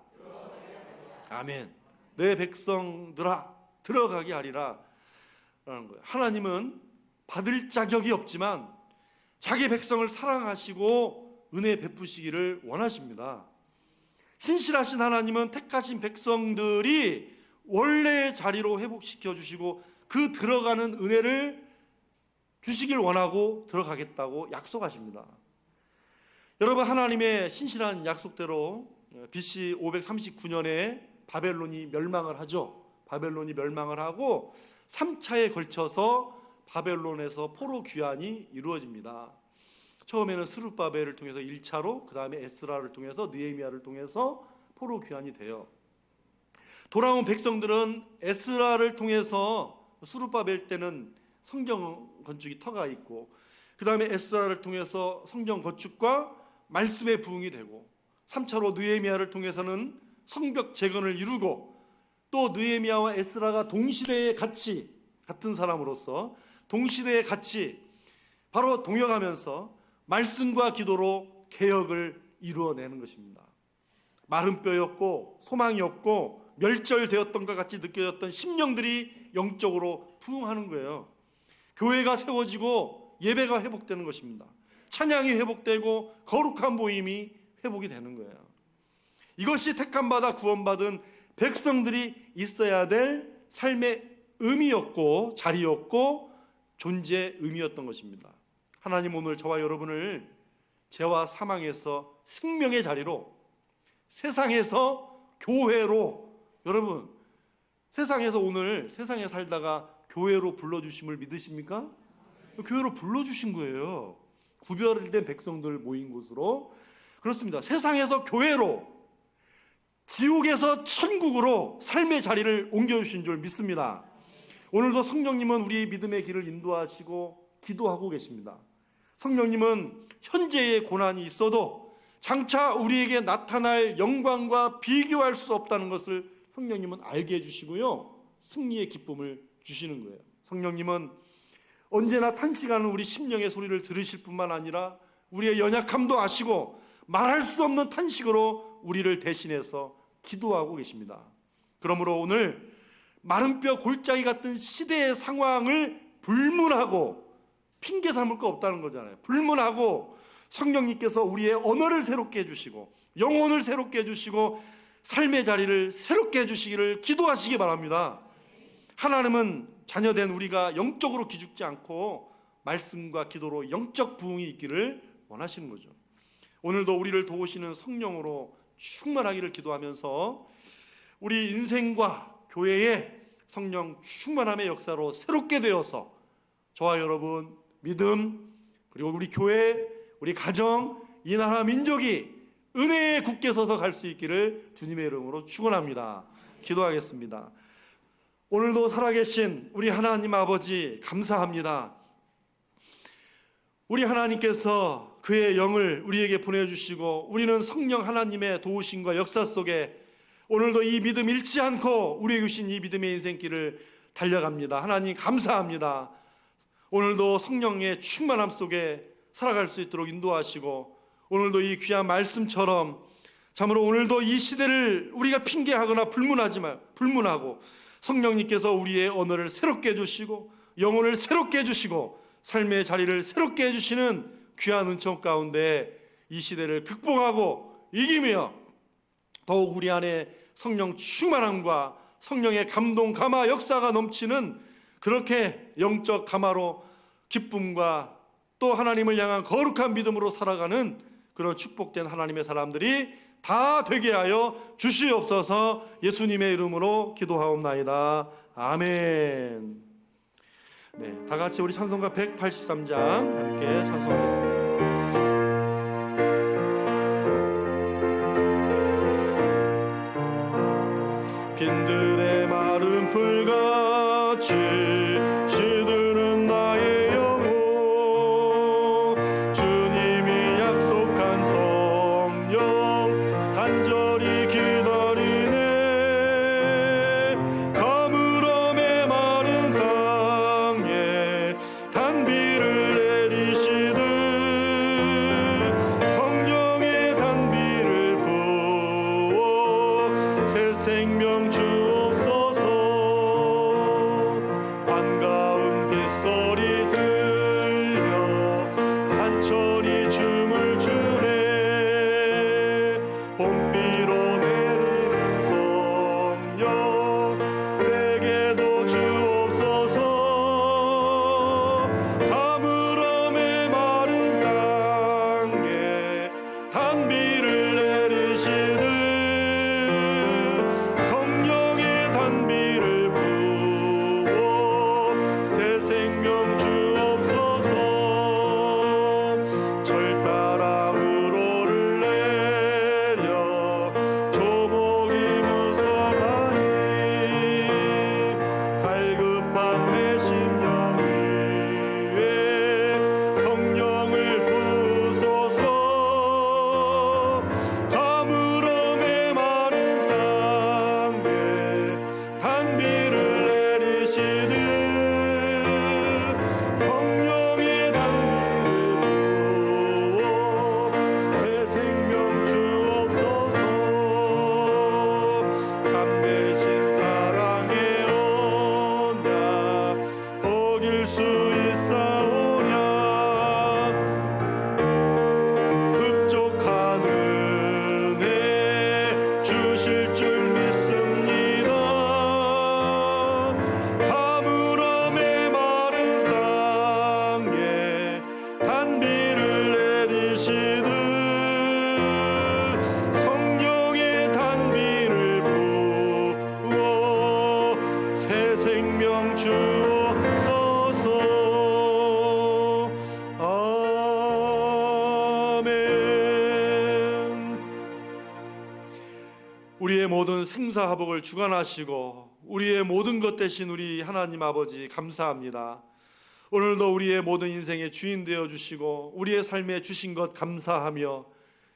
A: 아멘. 내 백성들아, 들어가게 하리라 라는 거예요. 하나님은 받을 자격이 없지만 자기 백성을 사랑하시고 은혜 베푸시기를 원하십니다. 신실하신 하나님은 택하신 백성들이 원래의 자리로 회복시켜 주시고 그 들어가는 은혜를 주시길 원하고 들어가겠다고 약속하십니다. 여러분, 하나님의 신실한 약속대로 BC 539년에 바벨론이 멸망을 하죠. 바벨론이 멸망을 하고 3차에 걸쳐서 바벨론에서 포로 귀환이 이루어집니다. 처음에는 스룹바벨을 통해서 1차로, 그 다음에 에스라를 통해서, 느헤미야를 통해서 포로 귀환이 돼요. 돌아온 백성들은 에스라를 통해서, 스룹바벨 때는 성경 건축이 터가 있고, 그 다음에 에스라를 통해서 성경 건축과 말씀의 부흥이 되고, 3차로 느헤미야를 통해서는 성벽 재건을 이루고, 또 느헤미야와 에스라가 동시대에 같은 사람으로서 동시대에 같이 바로 동역하면서 말씀과 기도로 개혁을 이루어내는 것입니다. 마른 뼈였고 소망이 없고 멸절되었던 것 같이 느껴졌던 심령들이 영적으로 부흥하는 거예요. 교회가 세워지고 예배가 회복되는 것입니다. 찬양이 회복되고 거룩한 모임이 회복이 되는 거예요. 이것이 택함받아 구원받은 백성들이 있어야 될 삶의 의미였고 자리였고 존재의 의미였던 것입니다. 하나님, 오늘 저와 여러분을 죄와 사망에서 생명의 자리로, 세상에서 교회로, 여러분 세상에서 오늘 세상에 살다가 교회로 불러주심을 믿으십니까? 교회로 불러주신 거예요. 구별된 백성들 모인 곳으로. 그렇습니다. 세상에서 교회로, 지옥에서 천국으로 삶의 자리를 옮겨주신 줄 믿습니다. 오늘도 성령님은 우리의 믿음의 길을 인도하시고 기도하고 계십니다. 성령님은 현재의 고난이 있어도 장차 우리에게 나타날 영광과 비교할 수 없다는 것을 성령님은 알게 해주시고요, 승리의 기쁨을 주시는 거예요. 성령님은 언제나 탄식하는 우리 심령의 소리를 들으실 뿐만 아니라 우리의 연약함도 아시고 말할 수 없는 탄식으로 우리를 대신해서 기도하고 계십니다. 그러므로 오늘 마른 뼈 골짜기 같은 시대의 상황을 불문하고, 핑계 삼을 거 없다는 거잖아요. 불문하고 성령님께서 우리의 언어를 새롭게 해주시고 영혼을 새롭게 해주시고 삶의 자리를 새롭게 해주시기를 기도하시기 바랍니다. 하나님은 자녀된 우리가 영적으로 기죽지 않고 말씀과 기도로 영적 부흥이 있기를 원하시는 거죠. 오늘도 우리를 도우시는 성령으로 충만하기를 기도하면서 우리 인생과 교회의 성령 충만함의 역사로 새롭게 되어서 저와 여러분, 믿음, 그리고 우리 교회, 우리 가정, 이 나라 민족이 은혜에 굳게 서서 갈 수 있기를 주님의 이름으로 축원합니다. 기도하겠습니다. 오늘도 살아계신 우리 하나님 아버지 감사합니다. 우리 하나님께서 그의 영을 우리에게 보내주시고 우리는 성령 하나님의 도우심과 역사 속에 오늘도 이 믿음 잃지 않고 우리에게 주신 이 믿음의 인생길을 달려갑니다. 하나님 감사합니다. 오늘도 성령의 충만함 속에 살아갈 수 있도록 인도하시고 오늘도 이 귀한 말씀처럼 참으로 오늘도 이 시대를 우리가 핑계하거나 불문하고 성령님께서 우리의 언어를 새롭게 해주시고 영혼을 새롭게 해주시고 삶의 자리를 새롭게 해주시는 귀한 은총 가운데 이 시대를 극복하고 이기며 더욱 우리 안에 성령 충만함과 성령의 감동 감화 역사가 넘치는 그렇게 영적 감화로 기쁨과 또 하나님을 향한 거룩한 믿음으로 살아가는 그런 축복된 하나님의 사람들이 다 되게 하여 주시옵소서. 예수님의 이름으로 기도하옵나이다. 아멘. 네, 다 같이 우리 찬송가 183장 함께 찬송하겠습니다. 빈들의 마른 풀같이 시드는 나의 영혼 주님이 약속한 성령 간절히 기다리네 가물함에 마른 땅에 단비를 내리시듯 성령의 단비를 부어 새 생명 주옵소서. 반가운 빗소리 들려 산천이 춤을 추네 봄비로 내리는 성령 내게도 주옵소서. 가물함에 마른 땅에 단비를 내리시듯 성령의 단비를 부어 새 생명 주옵소서. 절 따라 우로를 내려 조목이 무성하니 갈급한 내 심령 위에 성령을 부소서. 가물함에 마른 땅에 단비를 내리시듯 성령의 단비를 부어 새 생명 주옵소서. 참되신 사랑의 언약 어길 수 있사오냐 흡족한 은혜 주실 줄 믿습니다. 가물함에 마른 땅에 단비를 내리시듯 성령의 단비를 부어 새 생명 주옵소서. 아멘. 우리의 모든 생사화복을 주관하시고 우리의 모든 것 되신 우리 하나님 아버지 감사합니다. 오늘도 우리의 모든 인생의 주인 되어주시고 우리의 삶에 주신 것 감사하며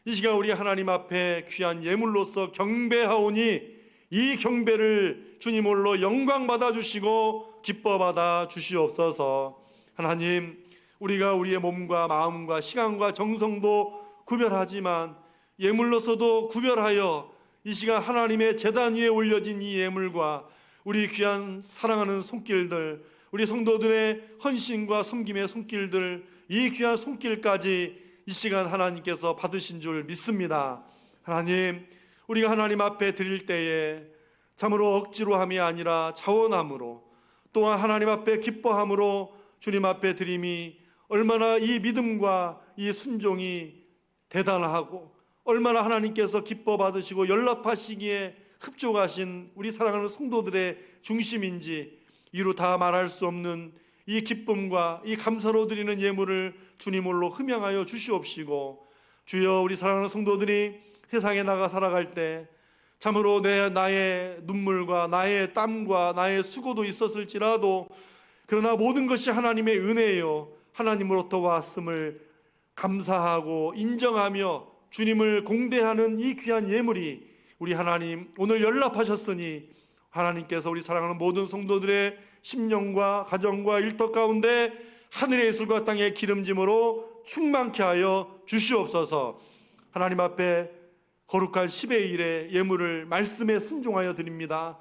A: 이 시간 우리 하나님 앞에 귀한 예물로서 경배하오니 이 경배를 주님 홀로 영광 받아주시고 기뻐 받아 주시옵소서. 하나님, 우리가 우리의 몸과 마음과 시간과 정성도 구별하지만 예물로서도 구별하여 이 시간 하나님의 제단 위에 올려진 이 예물과 우리 귀한 사랑하는 손길들, 우리 성도들의 헌신과 섬김의 손길들, 이 귀한 손길까지 이 시간 하나님께서 받으신 줄 믿습니다. 하나님, 우리가 하나님 앞에 드릴 때에 참으로 억지로 함이 아니라 자원함으로 또한 하나님 앞에 기뻐함으로 주님 앞에 드림이 얼마나 이 믿음과 이 순종이 대단하고 얼마나 하나님께서 기뻐 받으시고 연락하시기에 흡족하신 우리 사랑하는 성도들의 중심인지 이루 다 말할 수 없는 이 기쁨과 이 감사로 드리는 예물을 주님 홀로 흠양하여 주시옵시고, 주여 우리 사랑하는 성도들이 세상에 나가 살아갈 때 참으로 나의 눈물과 나의 땀과 나의 수고도 있었을지라도 그러나 모든 것이 하나님의 은혜요 하나님으로부터 왔음을 감사하고 인정하며 주님을 공대하는 이 귀한 예물이 우리 하나님 오늘 연락하셨으니 하나님께서 우리 사랑하는 모든 성도들의 심령과 가정과 일터 가운데 하늘의 예술과 땅의 기름짐으로 충만케 하여 주시옵소서. 하나님 앞에 거룩한 10의 1의 예물을 말씀에 순종하여 드립니다.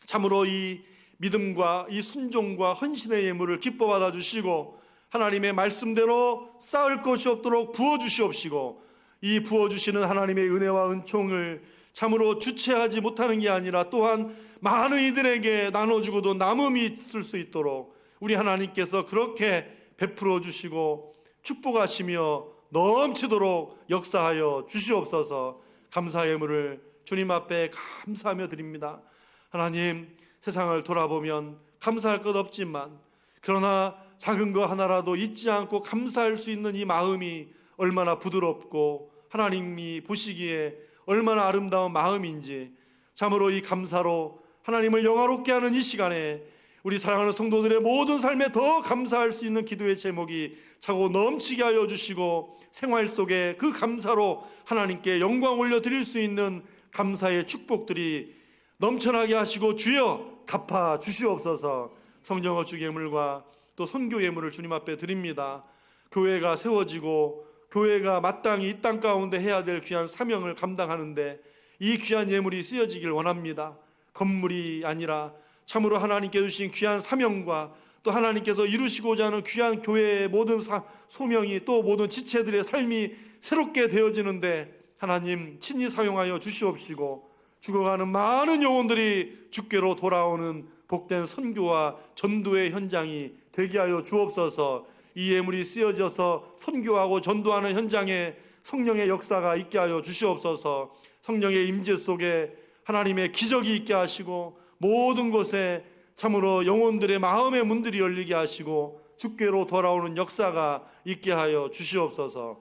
A: 참으로 이 믿음과 이 순종과 헌신의 예물을 기뻐 받아 주시고 하나님의 말씀대로 쌓을 것이 없도록 부어주시옵시고, 이 부어주시는 하나님의 은혜와 은총을 참으로 주체하지 못하는 게 아니라 또한 많은 이들에게 나눠주고도 남음이 있을 수 있도록 우리 하나님께서 그렇게 베풀어 주시고 축복하시며 넘치도록 역사하여 주시옵소서. 감사의 예물을 주님 앞에 감사하며 드립니다. 하나님, 세상을 돌아보면 감사할 것 없지만 그러나 작은 거 하나라도 잊지 않고 감사할 수 있는 이 마음이 얼마나 부드럽고 하나님이 보시기에 얼마나 아름다운 마음인지, 참으로 이 감사로 하나님을 영화롭게 하는 이 시간에 우리 사랑하는 성도들의 모든 삶에 더 감사할 수 있는 기도의 제목이 차고 넘치게 하여 주시고, 생활 속에 그 감사로 하나님께 영광 올려드릴 수 있는 감사의 축복들이 넘쳐나게 하시고 주여 갚아 주시옵소서. 성령의 주 예물과 또 선교 예물을 주님 앞에 드립니다. 교회가 세워지고 교회가 마땅히 이 땅 가운데 해야 될 귀한 사명을 감당하는데 이 귀한 예물이 쓰여지길 원합니다. 건물이 아니라 참으로 하나님께 주신 귀한 사명과 또 하나님께서 이루시고자 하는 귀한 교회의 모든 소명이 또 모든 지체들의 삶이 새롭게 되어지는데 하나님 친히 사용하여 주시옵시고, 죽어가는 많은 영혼들이 주께로 돌아오는 복된 선교와 전도의 현장이 되게 하여 주옵소서. 이 예물이 쓰여져서 선교하고 전도하는 현장에 성령의 역사가 있게 하여 주시옵소서. 성령의 임재 속에 하나님의 기적이 있게 하시고 모든 곳에 참으로 영혼들의 마음의 문들이 열리게 하시고 주께로 돌아오는 역사가 있게 하여 주시옵소서.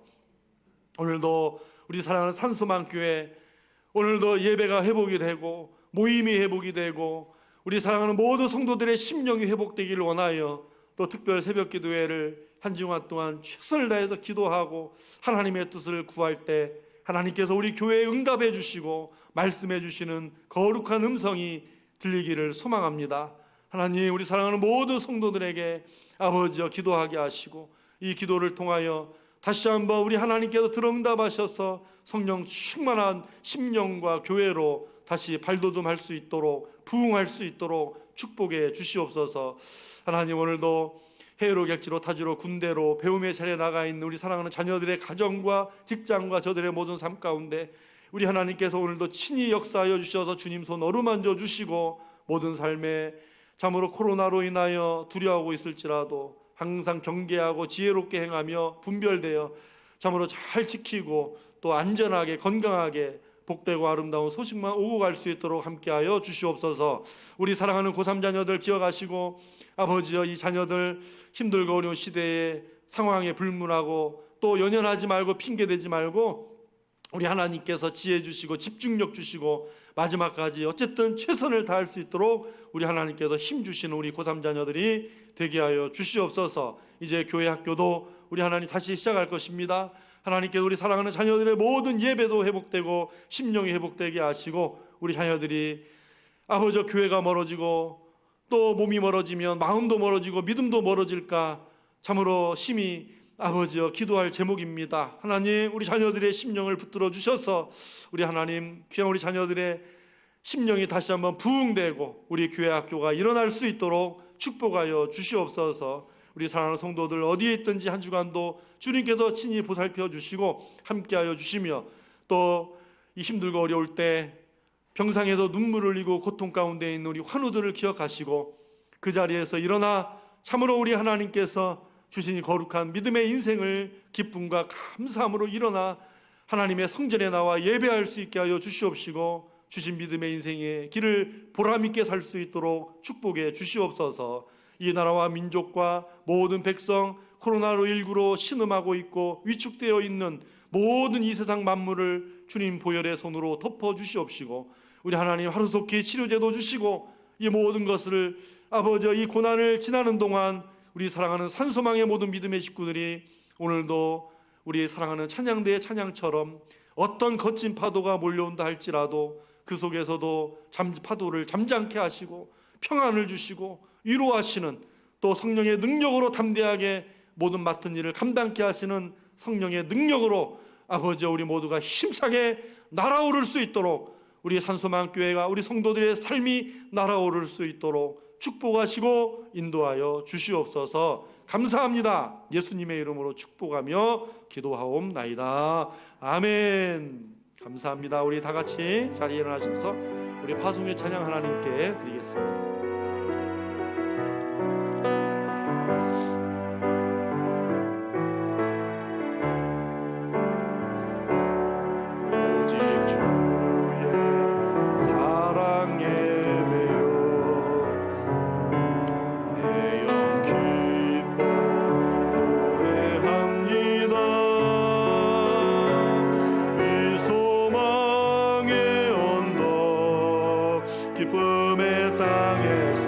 A: 오늘도 우리 사랑하는 산수만교회, 오늘도 예배가 회복이 되고 모임이 회복이 되고 우리 사랑하는 모든 성도들의 심령이 회복되기를 원하여 또 특별 새벽 기도회를 한 주간 동안 최선을 다해서 기도하고 하나님의 뜻을 구할 때 하나님께서 우리 교회에 응답해 주시고 말씀해 주시는 거룩한 음성이 들리기를 소망합니다. 하나님, 우리 사랑하는 모든 성도들에게 아버지여 기도하게 하시고 이 기도를 통하여 다시 한번 우리 하나님께서 들응답하셔서 성령 충만한 심령과 교회로 다시 발돋움할 수 있도록 부흥할 수 있도록 축복해 주시옵소서. 하나님, 오늘도 해외로 객지로 타지로 군대로 배움의 자리에 나가 있는 우리 사랑하는 자녀들의 가정과 직장과 저들의 모든 삶 가운데 우리 하나님께서 오늘도 친히 역사하여 주셔서 주님 손 어루만져 주시고 모든 삶에 참으로 코로나로 인하여 두려워하고 있을지라도 항상 경계하고 지혜롭게 행하며 분별되어 참으로 잘 지키고 또 안전하게 건강하게 복되고 아름다운 소식만 오고 갈 수 있도록 함께하여 주시옵소서. 우리 사랑하는 고3 자녀들 기억하시고 아버지여 이 자녀들 힘들고 어려운 시대에 상황에 불문하고 또 연연하지 말고 핑계대지 말고 우리 하나님께서 지혜 주시고 집중력 주시고 마지막까지 어쨌든 최선을 다할 수 있도록 우리 하나님께서 힘 주시는 우리 고3 자녀들이 되게 하여 주시옵소서. 이제 교회 학교도 우리 하나님 다시 시작할 것입니다. 하나님께서 우리 사랑하는 자녀들의 모든 예배도 회복되고 심령이 회복되게 하시고 우리 자녀들이 아버지 교회가 멀어지고 또 몸이 멀어지면 마음도 멀어지고 믿음도 멀어질까 참으로 심히 아버지여 기도할 제목입니다. 하나님, 우리 자녀들의 심령을 붙들어 주셔서 우리 하나님 귀한 우리 자녀들의 심령이 다시 한번 부흥되고 우리 교회 학교가 일어날 수 있도록 축복하여 주시옵소서. 우리 사랑하는 성도들 어디에 있든지 한 주간도 주님께서 친히 보살펴 주시고 함께하여 주시며 또 이 힘들고 어려울 때 병상에서 눈물을 흘리고 고통 가운데 있는 우리 환우들을 기억하시고 그 자리에서 일어나 참으로 우리 하나님께서 주신 이 거룩한 믿음의 인생을 기쁨과 감사함으로 일어나 하나님의 성전에 나와 예배할 수 있게 하여 주시옵시고, 주신 믿음의 인생의 길을 보람있게 살 수 있도록 축복해 주시옵소서. 이 나라와 민족과 모든 백성, 코로나19로 신음하고 있고 위축되어 있는 모든 이 세상 만물을 주님 보혈의 손으로 덮어 주시옵시고, 우리 하나님 하루속히 치료제도 주시고, 이 모든 것을 아버지 이 고난을 지나는 동안 우리 사랑하는 산소망의 모든 믿음의 식구들이 오늘도 우리 사랑하는 찬양대의 찬양처럼 어떤 거친 파도가 몰려온다 할지라도 그 속에서도 파도를 잠잠케 하시고 평안을 주시고 위로하시는, 또 성령의 능력으로 담대하게 모든 맡은 일을 감당케 하시는 성령의 능력으로 아버지 우리 모두가 힘차게 날아오를 수 있도록, 우리 산소망교회가 우리 성도들의 삶이 날아오를 수 있도록 축복하시고 인도하여 주시옵소서. 감사합니다. 예수님의 이름으로 축복하며 기도하옵나이다. 아멘. 감사합니다. 우리 다 같이 자리에 일어나셔서 우리 파송의 찬양 하나님께 드리겠습니다.
C: 기쁨의 땅에서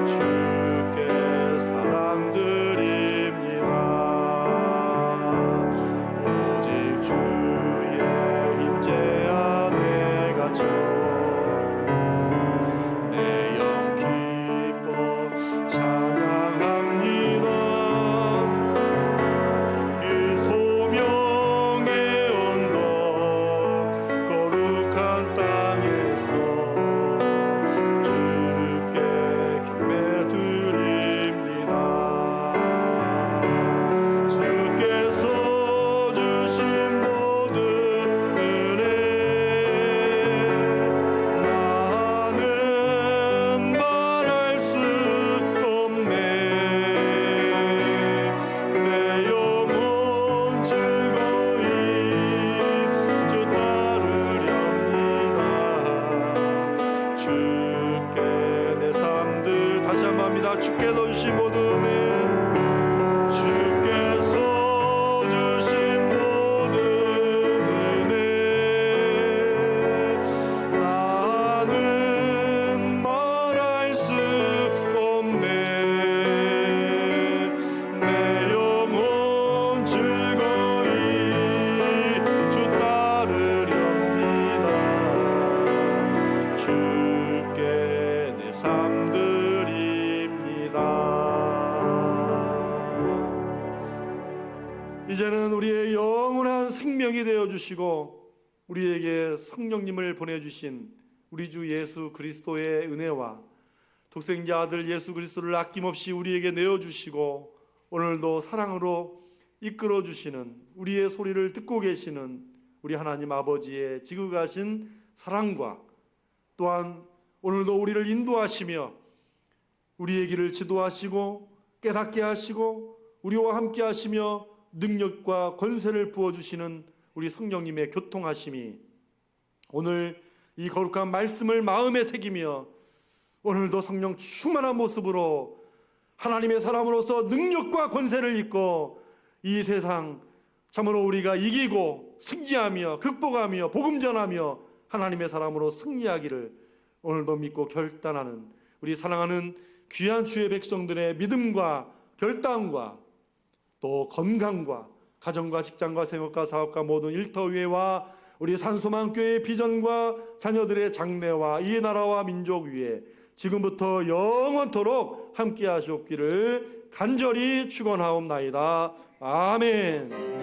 C: 주께 사랑드립니다. 오직 주의 임재 안에 갇혀 내 영 기뻐 찬양합니다. 이 소명의 언덕 거룩한 땅에서 주께 경배 드립니다. 주께서 주신 모든 은혜 나는 말할 수 없네. 내 영혼 즐거이 주 따르렵니다. 주께 내 삶들 다시 한번 합니다. 주께서 주신 모든 은혜, 주께서 주신 모든 은혜 나는 말할 수 없네. 내 영혼 즐거이 주 따르렵니다. 주께 내 삶 드립니다.
A: 이제는 우리의 영원한 생명이 되어주시고 우리에게 성령님을 보내주신 우리 주 예수 그리스도의 은혜와 독생자 아들 예수 그리스도를 아낌없이 우리에게 내어주시고 오늘도 사랑으로 이끌어주시는, 우리의 소리를 듣고 계시는 우리 하나님 아버지의 지극하신 사랑과, 또한 오늘도 우리를 인도하시며 우리의 길을 지도하시고 깨닫게 하시고 우리와 함께 하시며 능력과 권세를 부어주시는 우리 성령님의 교통하심이 오늘 이 거룩한 말씀을 마음에 새기며 오늘도 성령 충만한 모습으로 하나님의 사람으로서 능력과 권세를 입고 이 세상 참으로 우리가 이기고 승리하며 극복하며 복음 전하며 하나님의 사람으로 승리하기를 오늘도 믿고 결단하는 우리 사랑하는 귀한 주의 백성들의 믿음과 결단과 또 건강과 가정과 직장과 생업과 사업과 모든 일터위에와 우리 산소망교회의 비전과 자녀들의 장래와 이 나라와 민족 위에 지금부터 영원토록 함께 하시옵기를 간절히 축원하옵나이다. 아멘.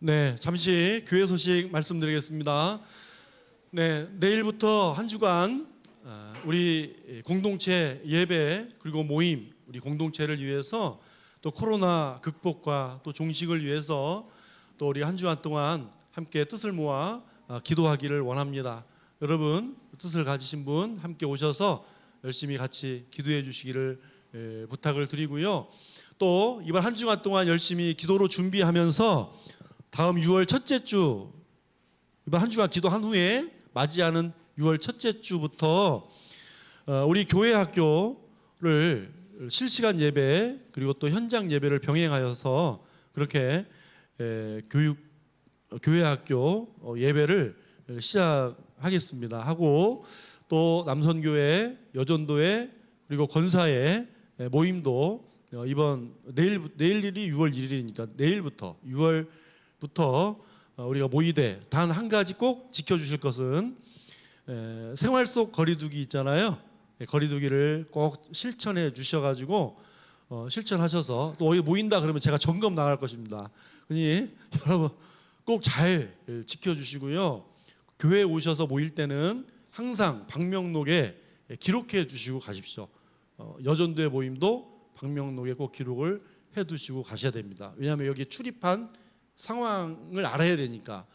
A: 네, 잠시 교회 소식 말씀드리겠습니다. 네, 내일부터 한 주간 우리 공동체 예배 그리고 모임, 우리 공동체를 위해서 또 코로나 극복과 또 종식을 위해서 또 우리 한 주간 동안 함께 뜻을 모아 기도하기를 원합니다. 여러분 뜻을 가지신 분 함께 오셔서 열심히 같이 기도해 주시기를 부탁을 드리고요. 또 이번 한 주간 동안 열심히 기도로 준비하면서 다음 6월 첫째 주, 이번 한 주간 기도한 후에 맞이하는 6월 첫째 주부터 우리 교회 학교를 실시간 예배 그리고 또 현장 예배를 병행하여서 그렇게 교회 학교 예배를 시작하겠습니다. 하고 또 남선교회, 여전도회 그리고 권사회 모임도 이번 내일이 6월 1일이니까 내일부터 6월부터 우리가 모이되 단 한 가지 꼭 지켜주실 것은 생활 속 거리두기 있잖아요. 거리두기를 꼭 실천해 주셔가지고 실천하셔서 또 어디 모인다 그러면 제가 점검 나갈 것입니다. 그러니 여러분 꼭 잘 지켜주시고요. 교회에 오셔서 모일 때는 항상 방명록에 기록해 주시고 가십시오. 여전도의 모임도 방명록에 꼭 기록을 해두시고 가셔야 됩니다. 왜냐하면 여기 출입한 상황을 알아야 되니까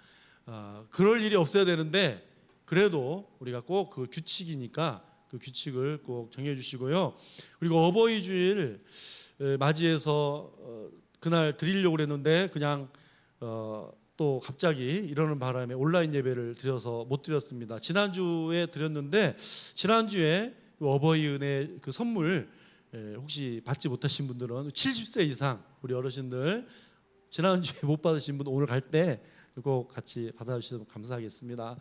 A: 그럴 일이 없어야 되는데 그래도 우리가 꼭 그 규칙이니까 그 규칙을 꼭 정해주시고요. 그리고 어버이 주일 맞이해서 그날 드리려고 그랬는데 그냥 또 갑자기 이러는 바람에 온라인 예배를 드려서 못 드렸습니다. 지난주에 드렸는데 지난주에 어버이 은혜 그 선물 혹시 받지 못하신 분들은 70세 이상 우리 어르신들 지난주에 못 받으신 분 오늘 갈 때 꼭 같이 받아주시면 감사하겠습니다.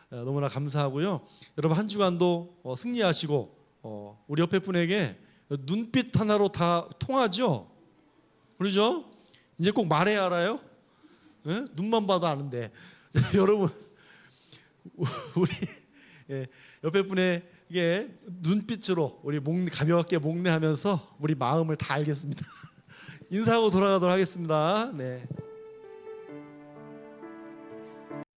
A: 너무나 감사하고요. 여러분 한 주간도 승리하시고 우리 옆에 분에게 눈빛 하나로 다 통하죠? 그러죠? 이제 꼭 말해야 알아요? 네? 눈만 봐도 아는데 여러분 우리 옆에 분에게 눈빛으로 우리 가볍게 목례하면서 우리 마음을 다 알겠습니다. 인사하고 돌아가도록 하겠습니다. 네.